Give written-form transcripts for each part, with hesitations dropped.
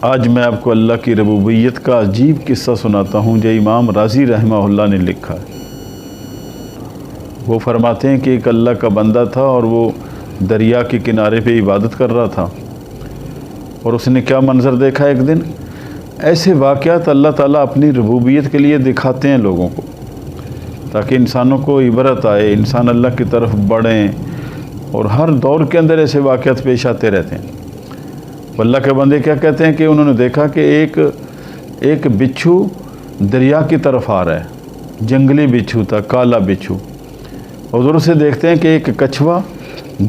آج میں آپ کو اللہ کی ربوبیت کا عجیب قصہ سناتا ہوں جو امام رازی رحمہ اللہ نے لکھا ہے۔ وہ فرماتے ہیں کہ ایک اللہ کا بندہ تھا اور وہ دریا کے کنارے پہ عبادت کر رہا تھا، اور اس نے کیا منظر دیکھا ایک دن۔ ایسے واقعات اللہ تعالیٰ اپنی ربوبیت کے لیے دکھاتے ہیں لوگوں کو، تاکہ انسانوں کو عبرت آئے، انسان اللہ کی طرف بڑھیں، اور ہر دور کے اندر ایسے واقعات پیش آتے رہتے ہیں۔ اللہ کے بندے کیا کہتے ہیں کہ انہوں نے دیکھا کہ ایک بچھو دریا کی طرف آ رہا ہے، جنگلی بچھو تھا، کالا بچھو، اور ادھر سے دیکھتے ہیں کہ ایک کچھوا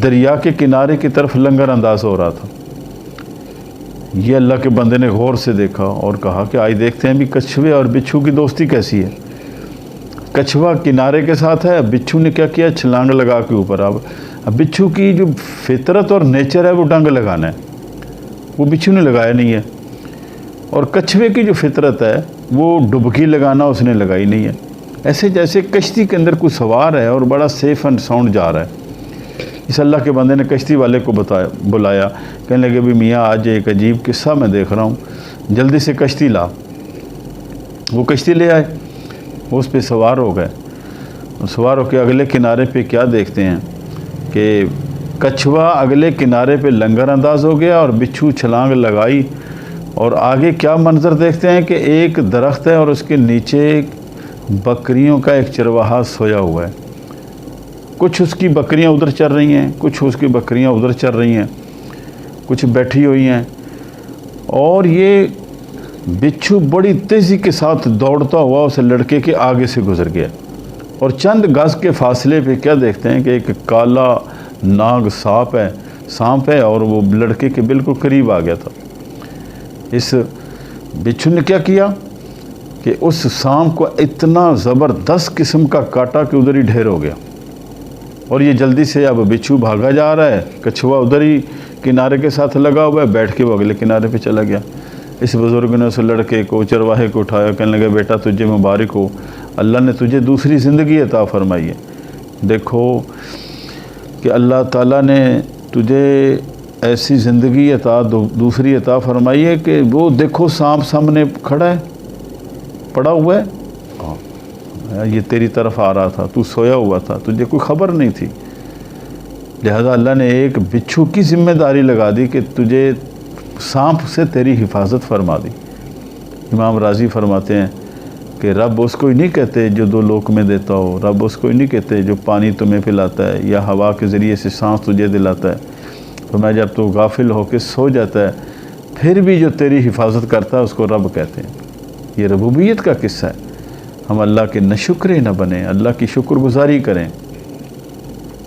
دریا کے کنارے کی طرف لنگر انداز ہو رہا تھا۔ یہ اللہ کے بندے نے غور سے دیکھا اور کہا کہ آئے دیکھتے ہیں بھی کچھوے اور بچھو کی دوستی کیسی ہے۔ کچھوا کنارے کے ساتھ ہے، بچھو نے کیا کیا، چھلانگ لگا کے اوپر۔ اب بچھو کی جو فطرت اور نیچر ہے وہ ڈنگ لگانا ہے، وہ بچھو نے لگایا نہیں ہے، اور کچھوے کی جو فطرت ہے وہ ڈبکی لگانا اس نے لگائی نہیں ہے۔ ایسے جیسے کشتی کے اندر کوئی سوار ہے اور بڑا سیف اینڈ ساؤنڈ جا رہا ہے۔ اس اللہ کے بندے نے کشتی والے کو بلایا، کہنے لگے بھی میاں آج ایک عجیب قصہ میں دیکھ رہا ہوں، جلدی سے کشتی لا۔ وہ کشتی لے آئے، وہ اس پہ سوار ہو گئے، سوار ہو کے اگلے کنارے پہ کیا دیکھتے ہیں کہ کچھوا اگلے کنارے پہ لنگر انداز ہو گیا اور بچھو چھلانگ لگائی، اور آگے کیا منظر دیکھتے ہیں کہ ایک درخت ہے اور اس کے نیچے بکریوں کا ایک چرواہا سویا ہوا ہے۔ کچھ اس کی بکریاں ادھر چر رہی ہیں، کچھ اس کی بکریاں ادھر چر رہی ہیں، کچھ بیٹھی ہوئی ہیں، اور یہ بچھو بڑی تیزی کے ساتھ دوڑتا ہوا اس لڑکے کے آگے سے گزر گیا، اور چند گز کے فاصلے پہ کیا دیکھتے ہیں کہ ایک کالا ناگ سانپ ہے اور وہ لڑکے کے بالکل قریب آ گیا تھا۔ اس بچھو نے کیا کیا کہ اس سانپ کو اتنا زبردست قسم کا کاٹا کہ ادھر ہی ڈھیر ہو گیا، اور یہ جلدی سے اب بچھو بھاگا جا رہا ہے، کچھوا ادھر ہی کنارے کے ساتھ لگا ہوا ہے، بیٹھ کے وہ اگلے کنارے پہ چلا گیا۔ اس بزرگ نے اس لڑکے کو، چرواہے کو اٹھایا، کہنے لگا بیٹا تجھے مبارک ہو، اللہ نے تجھے دوسری زندگی عطا فرمائی ہے۔ دیکھو کہ اللہ تعالیٰ نے تجھے ایسی زندگی دوسری عطا فرمائی ہے کہ وہ دیکھو سانپ سامنے کھڑا ہے، پڑا ہوا ہے، یہ تیری طرف آ رہا تھا، تو سویا ہوا تھا، تجھے کوئی خبر نہیں تھی، لہذا اللہ نے ایک بچھو کی ذمہ داری لگا دی کہ تجھے سانپ سے تیری حفاظت فرما دی۔ امام رازی فرماتے ہیں کہ رب اس کو ہی نہیں کہتے جو دو لقمے دیتا ہو، رب اس کو ہی نہیں کہتے جو پانی تمہیں پلاتا ہے یا ہوا کے ذریعے سے سانس تجھے دلاتا ہے۔ فرمایا جب تو غافل ہو کے سو جاتا ہے پھر بھی جو تیری حفاظت کرتا ہے اس کو رب کہتے ہیں۔ یہ ربوبیت کا قصہ ہے۔ ہم اللہ کے ناشکرے نہ بنیں، اللہ کی شکر گزاری کریں۔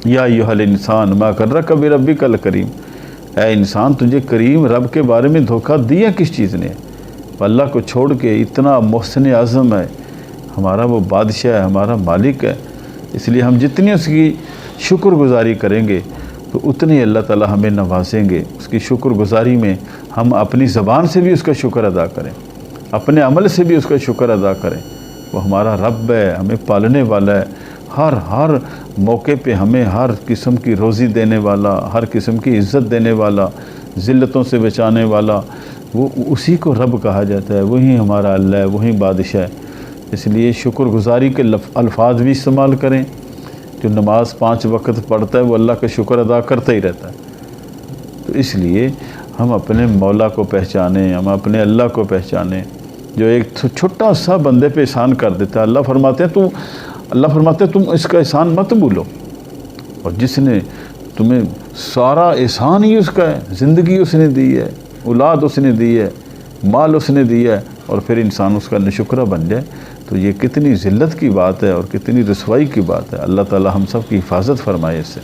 یا ایھا الانسان ما غرک بربک الکریم، اے انسان تجھے کریم رب کے بارے میں دھوکہ دیا کس چیز نے؟ اللہ کو چھوڑ کے اتنا محسن اعظم ہے، ہمارا وہ بادشاہ ہے، ہمارا مالک ہے، اس لیے ہم جتنی اس کی شکر گزاری کریں گے تو اتنی اللہ تعالیٰ ہمیں نوازیں گے۔ اس کی شکر گزاری میں ہم اپنی زبان سے بھی اس کا شکر ادا کریں، اپنے عمل سے بھی اس کا شکر ادا کریں۔ وہ ہمارا رب ہے، ہمیں پالنے والا ہے، ہر موقع پہ ہمیں ہر قسم کی روزی دینے والا، ہر قسم کی عزت دینے والا، ذلتوں سے بچانے والا، وہ اسی کو رب کہا جاتا ہے، وہی ہمارا اللہ ہے، وہی بادشاہ ہے۔ اس لیے شکر گزاری کے الفاظ بھی استعمال کریں۔ جو نماز 5 وقت پڑھتا ہے وہ اللہ کا شکر ادا کرتا ہی رہتا ہے۔ تو اس لیے ہم اپنے مولا کو پہچانیں، ہم اپنے اللہ کو پہچانیں جو ایک چھوٹا سا بندے پہ احسان کر دیتا ہے۔ اللہ فرماتے ہیں تم اس کا احسان مت بھولو، اور جس نے تمہیں سارا احسان ہی اس کا ہے، زندگی اس نے دی ہے، اولاد اس نے دی ہے، مال اس نے دیا ہے، اور پھر انسان اس کا ناشکرہ بن جائے تو یہ کتنی ذلت کی بات ہے اور کتنی رسوائی کی بات ہے۔ اللہ تعالی ہم سب کی حفاظت فرمائے اس سے۔